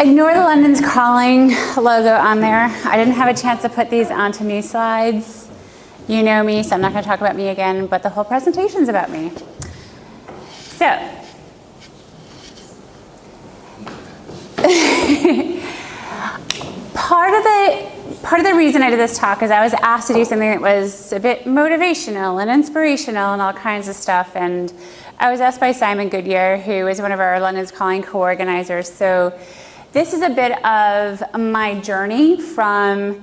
Ignore the London's Calling logo on there. I didn't have a chance to put these onto new slides. You know me, so I'm not going to talk about me again, but the whole presentation's about me. So, part of the reason I did this talk is I was asked to do something that was a bit motivational and inspirational and all kinds of stuff, and I was asked by Simon Goodyear, who is one of our London's Calling co-organizers. So this is a bit of my journey from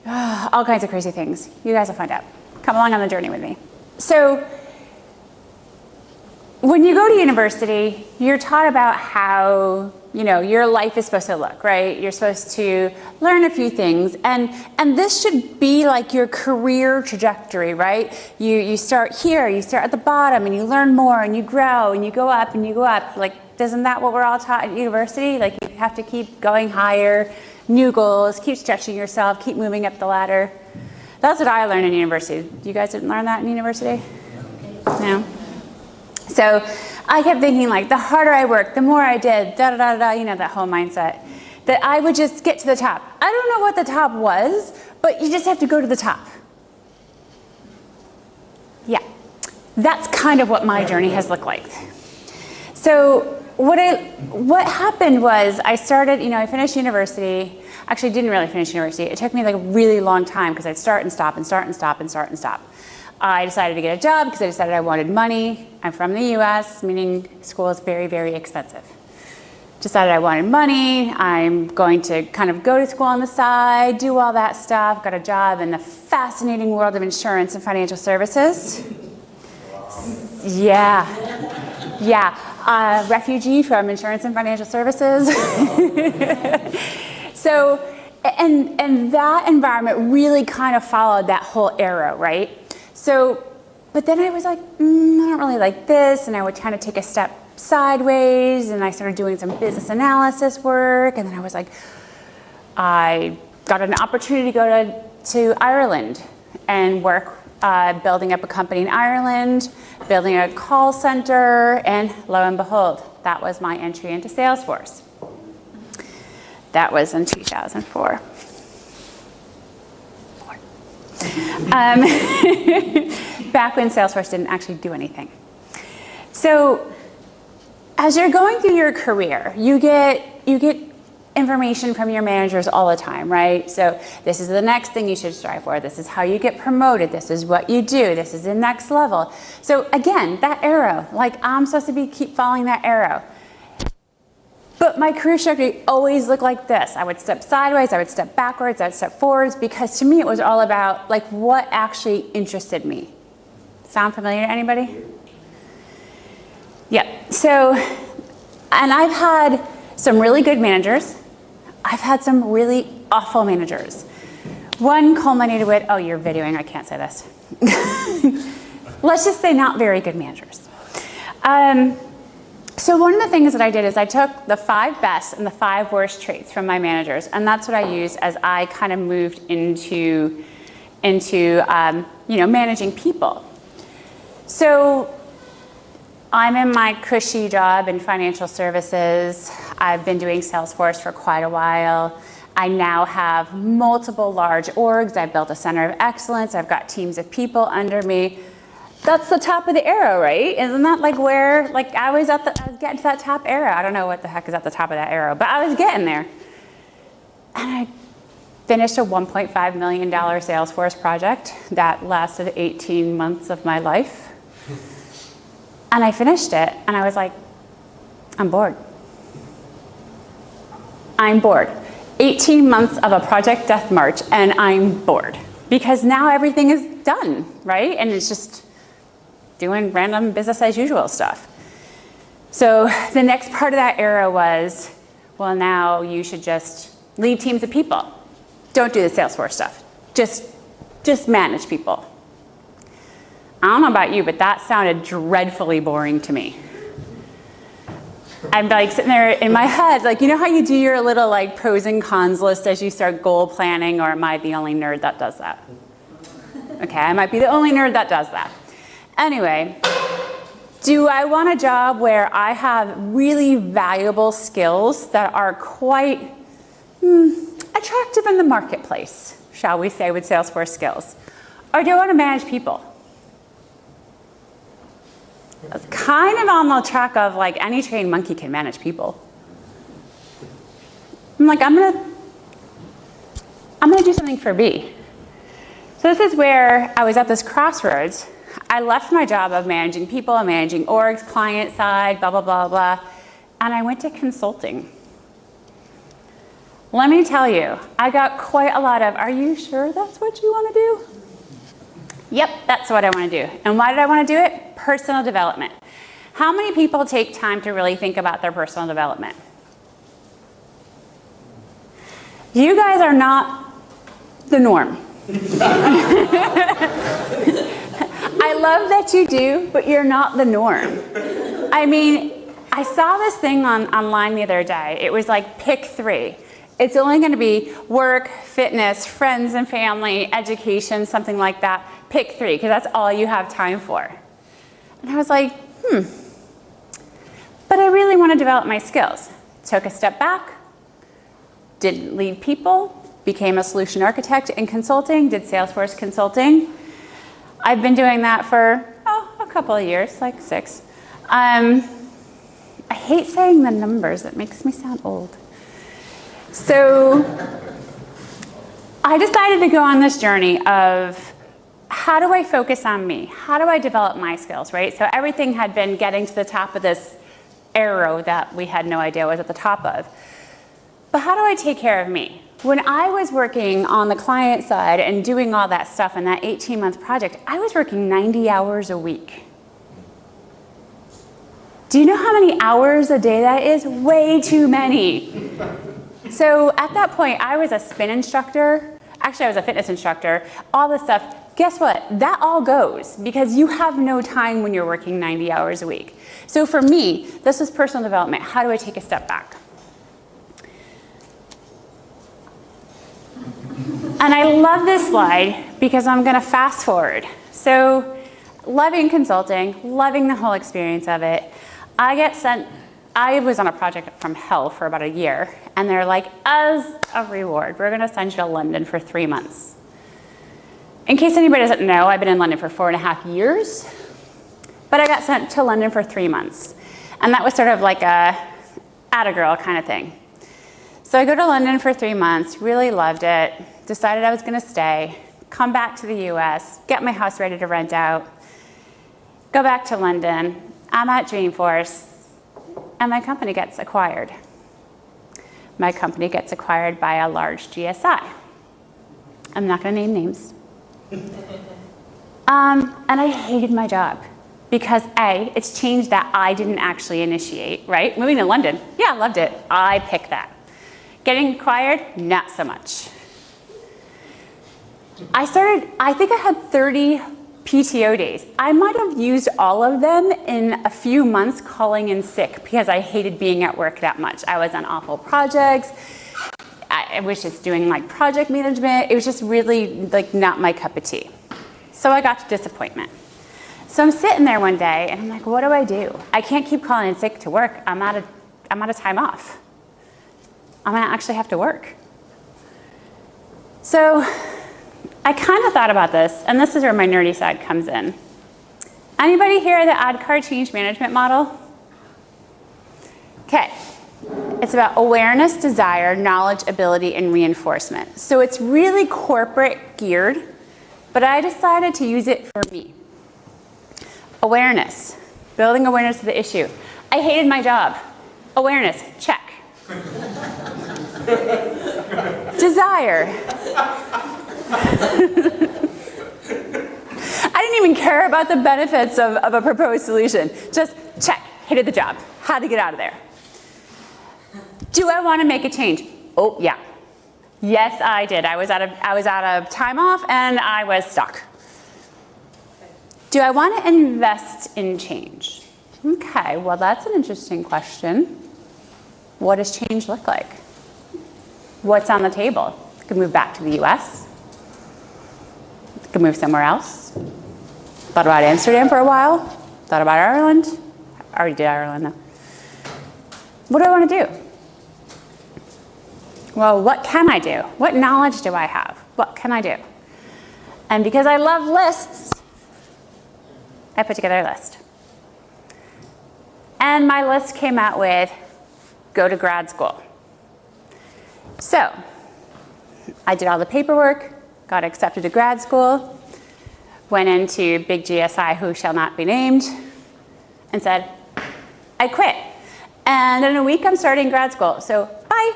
all kinds of crazy things. You guys will find out. Come along on the journey with me. So when you go to university, you're taught about how, you know, your life is supposed to look, right? You're supposed to learn a few things, and this should be like your career trajectory, right? You start here, you start at the bottom, and you learn more, and you grow, and you go up, and you go up. Like, isn't that what we're all taught at university? Like, you have to keep going higher, new goals, keep stretching yourself, keep moving up the ladder. That's what I learned in university. You guys didn't learn that in university? No? So I kept thinking, like, the harder I worked, the more I did, da-da-da-da, you know, that whole mindset, that I would just get to the top. I don't know what the top was, but you just have to go to the top. Yeah, that's kind of what my journey has looked like. So what happened was I started, you know, I finished university. Actually, didn't really finish university. It took me like a really long time because I'd start and stop and start and stop and start and stop. I decided to get a job because I decided I wanted money. I'm from the US, meaning school is very, very expensive. Decided I wanted money. I'm going to kind of go to school on the side, do all that stuff. Got a job in the fascinating world of insurance and financial services. Yeah. Refugee from insurance and financial services. So, and that environment really kind of followed that whole arrow, right? So, but then I was like, I don't really like this, and I would kind of take a step sideways, and I started doing some business analysis work, and then I was like, I got an opportunity to go to Ireland and work building up a company in Ireland, building a call center, and lo and behold, that was my entry into Salesforce. That was in 2004. Back when Salesforce didn't actually do anything. So as you're going through your career, you get information from your managers all the time, right? So this is the next thing you should strive for. This is how you get promoted. This is what you do. This is the next level. So again, that arrow, like I'm supposed to keep following that arrow. But my career trajectory always looked like this. I would step sideways, I would step backwards, I would step forwards, because to me it was all about like what actually interested me. Sound familiar to anybody? Yeah. So, and I've had some really good managers. I've had some really awful managers. One culminated with, oh, you're videoing, I can't say this. Let's just say not very good managers. So one of the things that I did is I took the 5 best and the 5 worst traits from my managers, and that's what I used as I kind of moved into you know, managing people. So I'm in my cushy job in financial services. I've been doing Salesforce for quite a while. I now have multiple large orgs. I've built a center of excellence. I've got teams of people under me. That's the top of the arrow, right? Isn't that like where, like I was getting to that top arrow. I don't know what the heck is at the top of that arrow, but I was getting there. And I finished a $1.5 million Salesforce project that lasted 18 months of my life. And I finished it, and I was like, I'm bored. I'm bored. 18 months of a project death march, and I'm bored. Because now everything is done, right? And it's just doing random business as usual stuff. So the next part of that arrow was, well, now you should just lead teams of people. Don't do the Salesforce stuff. Just manage people. I don't know about you, but that sounded dreadfully boring to me. I'm like sitting there in my head, like, you know how you do your little like pros and cons list as you start goal planning, or am I the only nerd that does that? Okay, I might be the only nerd that does that. Anyway, Do I want a job where I have really valuable skills that are quite attractive in the marketplace, shall we say, with Salesforce skills? Or do I want to manage people? It's kind of on the track of like any trained monkey can manage people. I'm like, I'm gonna do something for B. So this is where I was at this crossroads. I left my job of managing people, managing orgs, client side, blah, blah, blah, blah, and I went to consulting. Let me tell you, I got quite a lot of, are you sure that's what you want to do? Yep, that's what I want to do. And why did I want to do it? Personal development. How many people take time to really think about their personal development? You guys are not the norm. I love that you do, but you're not the norm. I mean, I saw this thing online the other day. It was like, pick 3. It's only going to be work, fitness, friends and family, education, something like that. Pick 3, because that's all you have time for. And I was like, but I really want to develop my skills. Took a step back, didn't lead people, became a solution architect in consulting, did Salesforce consulting. I've been doing that for, a couple of years, like 6. I hate saying the numbers. It makes me sound old. So I decided to go on this journey of how do I focus on me? How do I develop my skills, right? So everything had been getting to the top of this arrow that we had no idea was at the top of. But how do I take care of me? When I was working on the client side and doing all that stuff in that 18-month project, I was working 90 hours a week. Do you know how many hours a day that is? Way too many. So at that point, I was a spin instructor. Actually, I was a fitness instructor. All this stuff. Guess what? That all goes because you have no time when you're working 90 hours a week. So for me, this was personal development. How do I take a step back? And I love this slide because I'm going to fast forward. So loving consulting, loving the whole experience of it. I was on a project from hell for about a year, and they're like, as a reward, we're going to send you to London for 3 months. In case anybody doesn't know, I've been in London for 4.5 years, but I got sent to London for 3 months. And that was sort of like a atta-girl kind of thing. So I go to London for 3 months, really loved it, decided I was going to stay, come back to the US, get my house ready to rent out, go back to London. I'm at Dreamforce, and my company gets acquired. My company gets acquired by a large GSI. I'm not going to name names. And I hated my job because A, it's change that I didn't actually initiate, right? Moving to London, yeah, I loved it. I picked that. Getting acquired, not so much. I think I had 30 PTO days. I might have used all of them in a few months calling in sick because I hated being at work that much. I was on awful projects. I was just doing like project management. It was just really like not my cup of tea. So I got to disappointment. So I'm sitting there one day and I'm like, what do? I can't keep calling in sick to work. I'm out of time off. I'm gonna actually have to work. So I kind of thought about this, and this is where my nerdy side comes in. Anybody hear the ADKAR change management model? Okay, it's about awareness, desire, knowledge, ability, and reinforcement. So it's really corporate geared, but I decided to use it for me. Awareness, building awareness of the issue. I hated my job. Awareness, check. Desire. I didn't even care about the benefits of a proposed solution. Just check, hated the job, had to get out of there. Do I want to make a change? Oh, yeah. Yes, I did. I was out of time off and I was stuck. Do I want to invest in change? Okay, well, that's an interesting question. What does change look like? What's on the table? I could move back to the US. I could move somewhere else. Thought about Amsterdam for a while. Thought about Ireland. I already did Ireland though. What do I want to do? Well, what can I do? What knowledge do I have? What can I do? And because I love lists, I put together a list. And my list came out with go to grad school. So I did all the paperwork, got accepted to grad school, went into big GSI, who shall not be named, and said, I quit. And in a week, I'm starting grad school, so bye.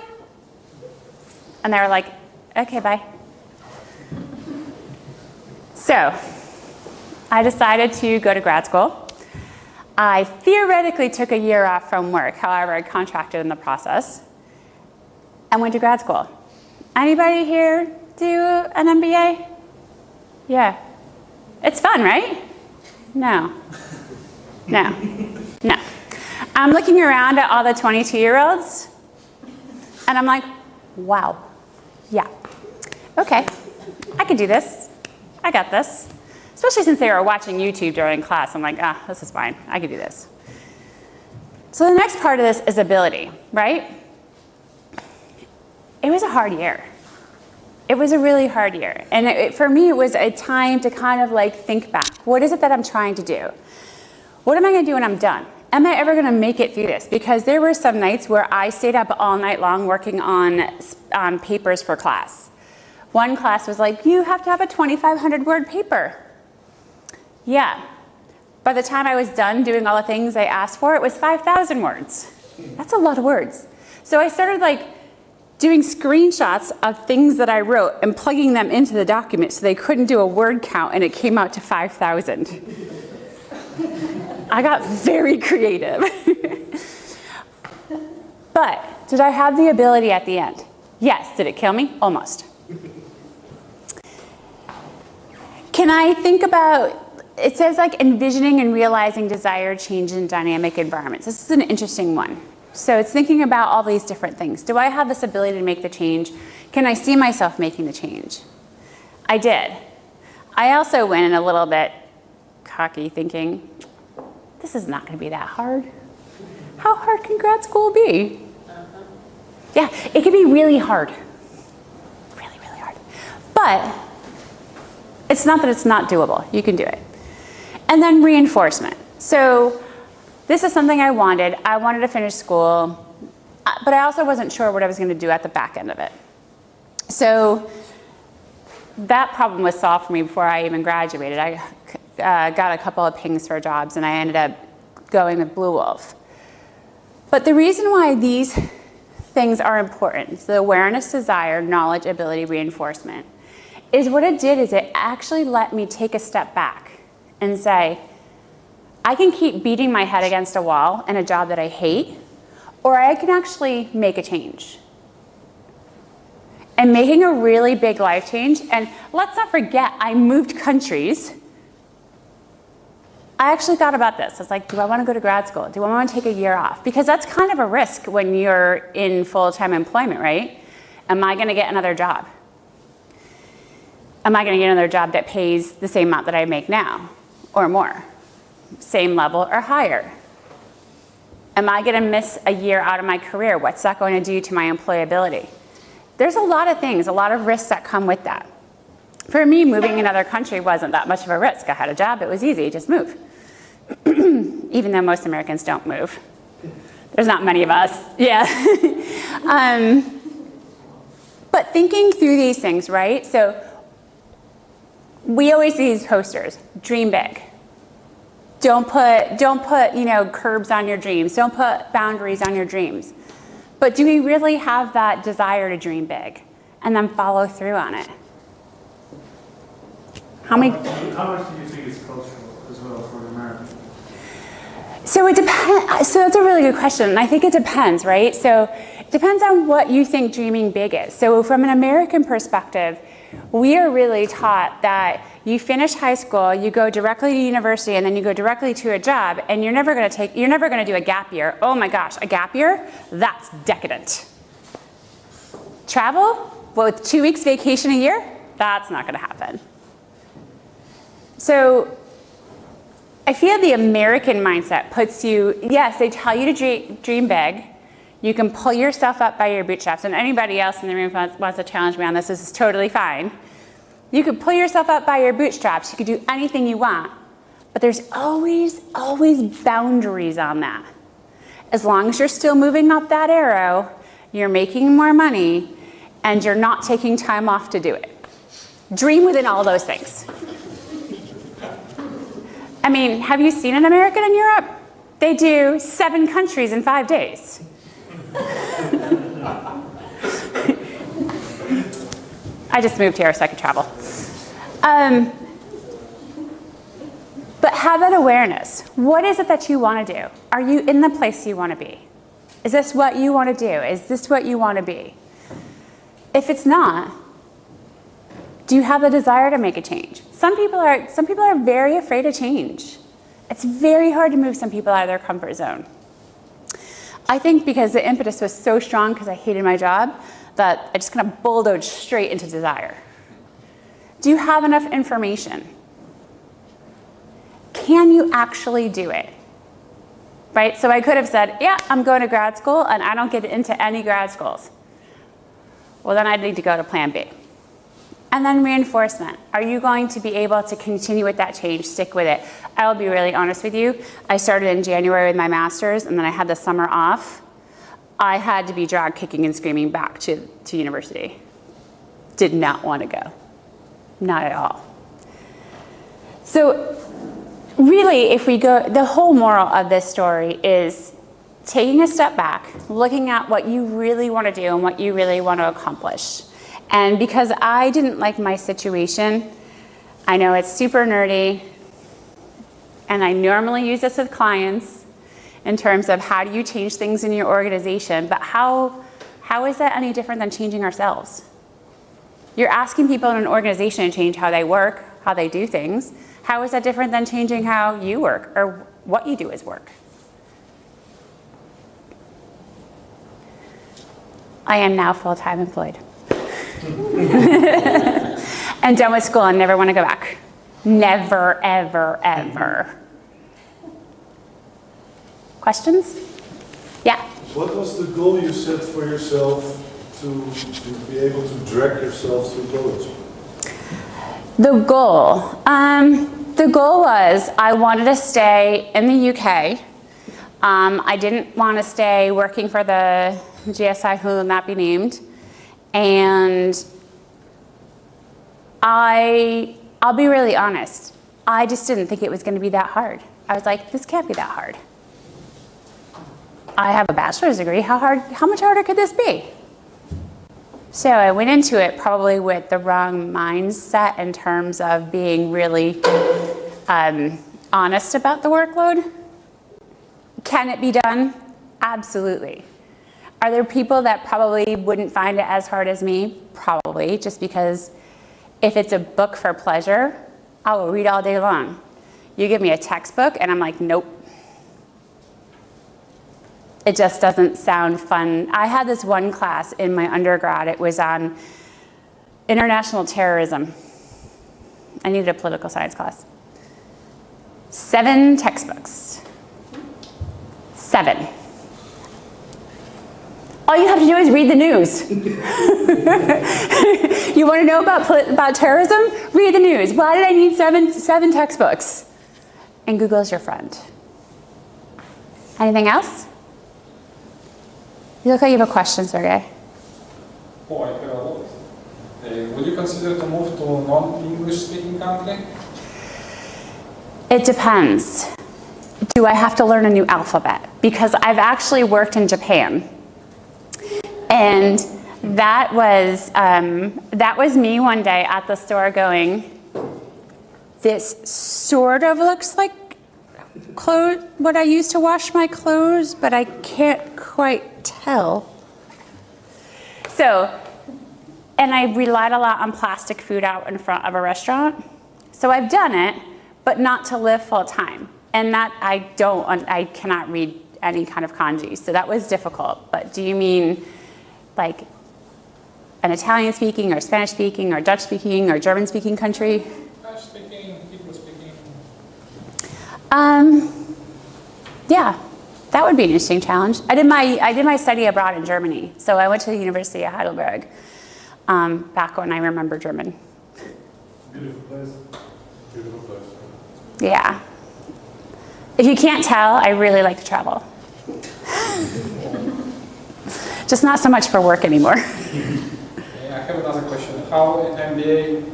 And they were like, okay, bye. So I decided to go to grad school. I theoretically took a year off from work, however, I contracted in the process, and went to grad school. Anybody here do an MBA? Yeah. It's fun, right? No. No. No. I'm looking around at all the 22-year-olds, and I'm like, wow. Yeah. Okay. I can do this. I got this. Especially since they were watching YouTube during class. I'm like, ah, this is fine. I can do this. So the next part of this is ability, right? It was a hard year. It was a really hard year. And for me, it was a time to kind of like think back. What is it that I'm trying to do? What am I going to do when I'm done? Am I ever going to make it through this? Because there were some nights where I stayed up all night long working on papers for class. One class was like, you have to have a 2,500 word paper. Yeah. By the time I was done doing all the things I asked for, it was 5,000 words. That's a lot of words. So I started like doing screenshots of things that I wrote and plugging them into the document so they couldn't do a word count, and it came out to 5,000. I got very creative. But did I have the ability at the end? Yes. Did it kill me? Almost. Can I think about, it says like envisioning and realizing desired change in dynamic environments. This is an interesting one. So it's thinking about all these different things. Do I have this ability to make the change? Can I see myself making the change? I did. I also went in a little bit cocky thinking, this is not going to be that hard. How hard can grad school be? Yeah, it can be really hard. Really, really hard. But it's not that it's not doable. You can do it. And then reinforcement. So this is something I wanted. I wanted to finish school, but I also wasn't sure what I was going to do at the back end of it. So that problem was solved for me before I even graduated. I got a couple of pings for jobs, and I ended up going with Blue Wolf. But the reason why these things are important, the awareness, desire, knowledge, ability, reinforcement, is what it did is it actually let me take a step back and say, I can keep beating my head against a wall in a job that I hate, or I can actually make a change. And making a really big life change, and let's not forget, I moved countries. I actually thought about this. I was like, do I want to go to grad school? Do I want to take a year off? Because that's kind of a risk when you're in full-time employment, right? Am I going to get another job? Am I going to get another job that pays the same amount that I make now or more? Same level or higher? Am I going to miss a year out of my career? What's that going to do to my employability? There's a lot of things, a lot of risks that come with that. For me, moving in another country wasn't that much of a risk. I had a job, it was easy, just move. Even though most Americans don't move. There's not many of us, yeah. But thinking through these things, right? So we always see these posters, dream big. Don't put curbs on your dreams. Don't put boundaries on your dreams. But do we really have that desire to dream big and then follow through on it? How much do you think is cultural as well for America? So it depends. So that's a really good question, and I think it depends, right? So it depends on what you think dreaming big is. So from an American perspective, we are really taught that you finish high school, you go directly to university, and then you go directly to a job, and you're never going to do a gap year. Oh my gosh, a gap year? That's decadent. Travel? Well, with 2 weeks vacation a year? That's not going to happen. So I feel the American mindset puts you, yes, they tell you to dream big. You can pull yourself up by your bootstraps, and anybody else in the room wants to challenge me on this, this is totally fine. You could pull yourself up by your bootstraps. You could do anything you want, but there's always, always boundaries on that. As long as you're still moving up that arrow, you're making more money, and you're not taking time off to do it. Dream within all those things. I mean, have you seen an American in Europe? They do 7 countries in 5 days. I just moved here so I could travel. But have that awareness. What is it that you want to do? Are you in the place you want to be? Is this what you want to do? Is this what you want to be? If it's not, do you have the desire to make a change? Some people are very afraid of change. It's very hard to move some people out of their comfort zone. I think because the impetus was so strong because I hated my job that I just kind of bulldozed straight into desire. Do you have enough information? Can you actually do it? Right? So I could have said, yeah, I'm going to grad school and I don't get into any grad schools. Well, then I'd need to go to plan B. And then reinforcement. Are you going to be able to continue with that change, stick with it? I'll be really honest with you. I started in January with my master's and then I had the summer off. I had to be dragged kicking and screaming back to university. Did not want to go. Not at all. So really, if we go, the whole moral of this story is taking a step back, looking at what you really want to do and what you really want to accomplish. And because I didn't like my situation, I know it's super nerdy, and I normally use this with clients in terms of how do you change things in your organization, but how is that any different than changing ourselves? You're asking people in an organization to change how they work, how they do things. How is that different than changing how you work or what you do as work? I am now full-time employed. And done with school and never want to go back. Never, ever, ever. Questions? Yeah? What was the goal you set for yourself to be able to drag yourself through college? The goal was I wanted to stay in the UK. I didn't want to stay working for the GSI, who will not be named. And I'll be really honest, I just didn't think it was going to be that hard. I was like, this can't be that hard. I have a bachelor's degree, how much harder could this be? So I went into it probably with the wrong mindset in terms of being really honest about the workload. Can it be done? Absolutely. Are there people that probably wouldn't find it as hard as me? Probably, just because if it's a book for pleasure, I will read all day long. You give me a textbook and I'm like, nope. It just doesn't sound fun. I had this one class in my undergrad. It was on international terrorism. I needed a political science class. 7 textbooks. 7. All you have to do is read the news. You want to know about terrorism? Read the news. Why did I need seven textbooks? And Google is your friend. Anything else? You look like you have a question, Sergey. Oh, I have a lot. Would you consider to move to a non-English speaking country? It depends. Do I have to learn a new alphabet? Because I've actually worked in Japan. And that was me one day at the store going, this sort of looks like what I use to wash my clothes, but I can't quite tell. So, and I relied a lot on plastic food out in front of a restaurant. So I've done it, but not to live full time. And that I cannot read any kind of kanji. So that was difficult. But do you mean like an Italian speaking or Spanish speaking or Dutch speaking or German speaking country? Dutch speaking, people speaking. Yeah, that would be an interesting challenge. I did my study abroad in Germany, so I went to the University of Heidelberg back when I remember German. Beautiful place. Beautiful place. Yeah. If you can't tell, I really like to travel. Just not so much for work anymore. I have another question. How an MBA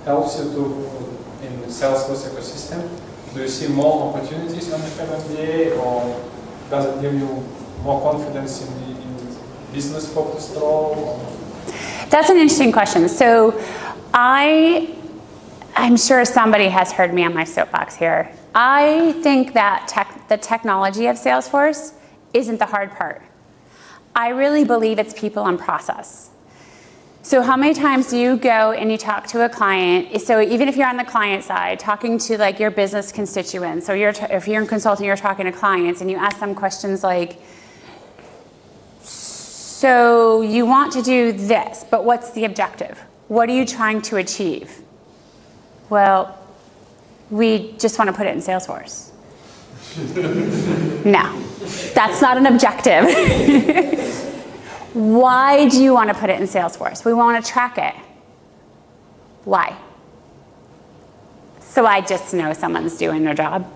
helps you in the Salesforce ecosystem? Do you see more opportunities when you have MBA, or does it give you more confidence in the business-focused role? Or? That's an interesting question. So I'm sure somebody has heard me on my soapbox here. I think that the technology of Salesforce isn't the hard part. I really believe it's people and process. So how many times do you go and you talk to a client? So even if you're on the client side, talking to like your business constituents, or if you're in consulting, you're talking to clients, and you ask them questions like, so you want to do this, but what's the objective? What are you trying to achieve? Well, we just want to put it in Salesforce. No, that's not an objective. Why do you want to put it in Salesforce? We want to track it. Why? So I just know someone's doing their job?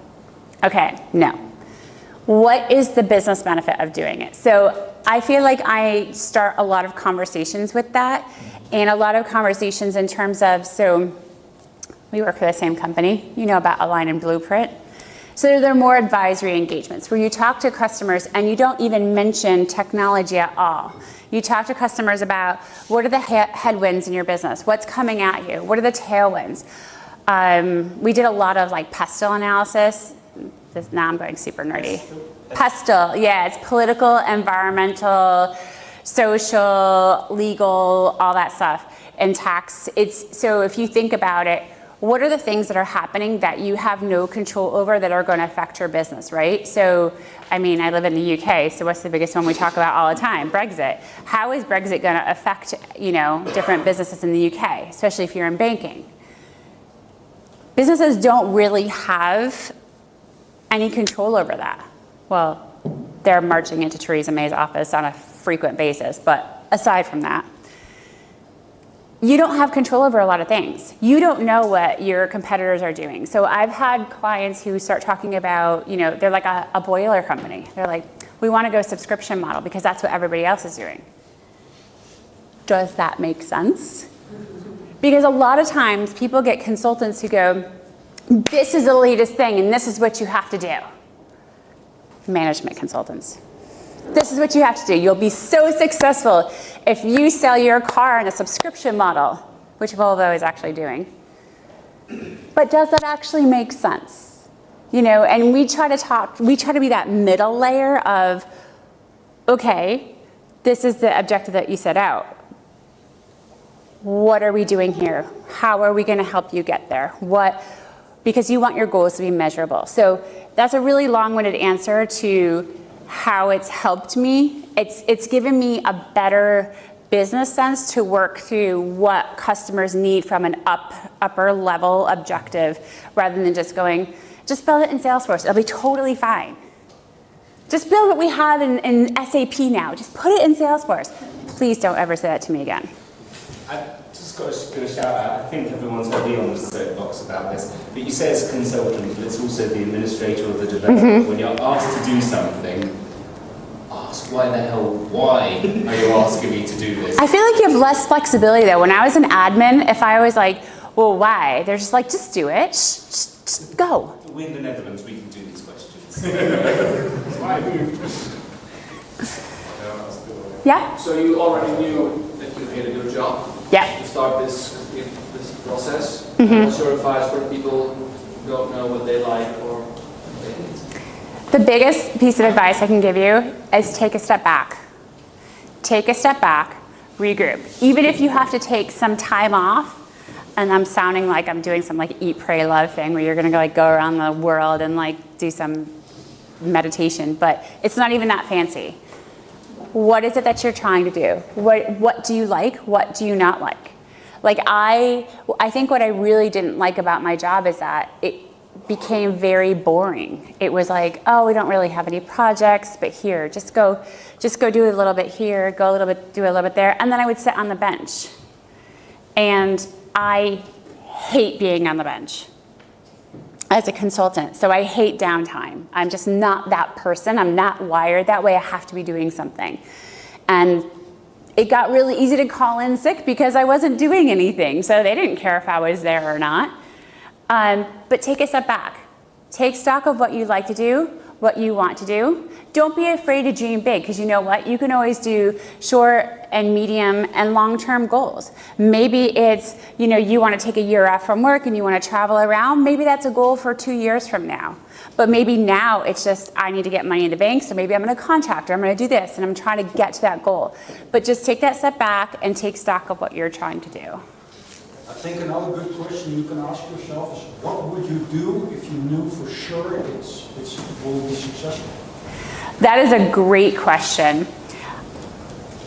Okay, no. What is the business benefit of doing it? So I feel like I start a lot of conversations with that, and a lot of conversations in terms of, so we work for the same company, you know about Align and Blueprint. So there are more advisory engagements where you talk to customers and you don't even mention technology at all. You talk to customers about what are the headwinds in your business, what's coming at you, what are the tailwinds. We did a lot of like PESTEL analysis. Now I'm going super nerdy. PESTEL, yeah, it's political, environmental, social, legal, all that stuff, and tax. So if you think about it, what are the things that are happening that you have no control over that are going to affect your business, right? So, I mean, I live in the UK, so what's the biggest one we talk about all the time? Brexit. How is Brexit going to affect, different businesses in the UK, especially if you're in banking? Businesses don't really have any control over that. Well, they're marching into Theresa May's office on a frequent basis, but aside from that, you don't have control over a lot of things. You don't know what your competitors are doing. So I've had clients who start talking about, they're like a boiler company. They're like, we want to go subscription model because that's what everybody else is doing. Does that make sense? Because a lot of times people get consultants who go, this is the latest thing and this is what you have to do. Management consultants. This is what you have to do. You'll be so successful if you sell your car in a subscription model, which Volvo is actually doing. But does that actually make sense? And we try to be that middle layer of, okay, this is the objective that you set out. What are we doing here? How are we going to help you get there? Because you want your goals to be measurable. So that's a really long-winded answer to how it's helped me. It's given me a better business sense to work through what customers need from an upper level objective, rather than just going, just build it in Salesforce. It'll be totally fine. Just build what we have in SAP now. Just put it in Salesforce. Please don't ever say that to me again. I just got to shout out, I think everyone's heard me on the soapbox about this, but you say as a consultant, but it's also the administrator or the developer. When you're asked to do something, ask why are you asking me to do this? I feel like you have less flexibility though. When I was an admin, if I was like, well, why? They're just like, just do it, just go. We're in the Netherlands, we can do these questions. Yeah? So you already knew that you hated your job? Yeah. To start this process. What's your advice for people who don't know what they like or what they hate? The biggest piece of advice I can give you is take a step back. Take a step back, regroup. Even if you have to take some time off, and I'm sounding like I'm doing some like eat, pray, love thing where you're gonna go around the world and like do some meditation, but it's not even that fancy. What is it that you're trying to do? What do you like? What do you not like? Like I think what I really didn't like about my job is that became very boring. It was like, oh, we don't really have any projects, but here, just go do a little bit here, go a little bit, do a little bit there, and then I would sit on the bench. And I hate being on the bench as a consultant, so I hate downtime. I'm just not that person. I'm not wired that way. I have to be doing something. And it got really easy to call in sick because I wasn't doing anything, so they didn't care if I was there or not. But take a step back. Take stock of what you like to do, what you want to do. Don't be afraid to dream big, because you know what? You can always do short and medium and long-term goals. Maybe it's, you want to take a year off from work and you want to travel around. Maybe that's a goal for 2 years from now. But maybe now it's just, I need to get money in the bank, so maybe I'm going to contract, or I'm going to do this, and I'm trying to get to that goal. But just take that step back and take stock of what you're trying to do. I think another good question you can ask yourself is, what would you do if you knew for sure it will be successful? That is a great question.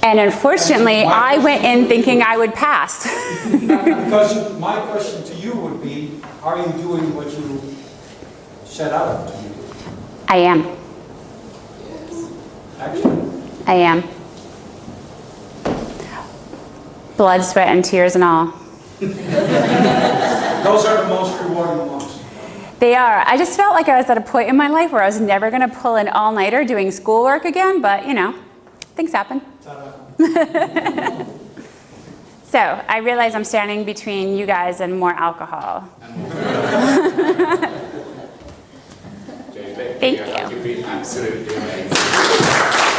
And unfortunately, I went in thinking I would pass. Because my question to you would be, are you doing what you set out to do? I am. Actually. I am. Blood, sweat, and tears and all. Those are the most rewarding ones. They are. I just felt like I was at a point in my life where I was never going to pull an all-nighter doing schoolwork again, but things happen. So I realize I'm standing between you guys and more alcohol. Jodi, Thank you. You've been absolutely amazing.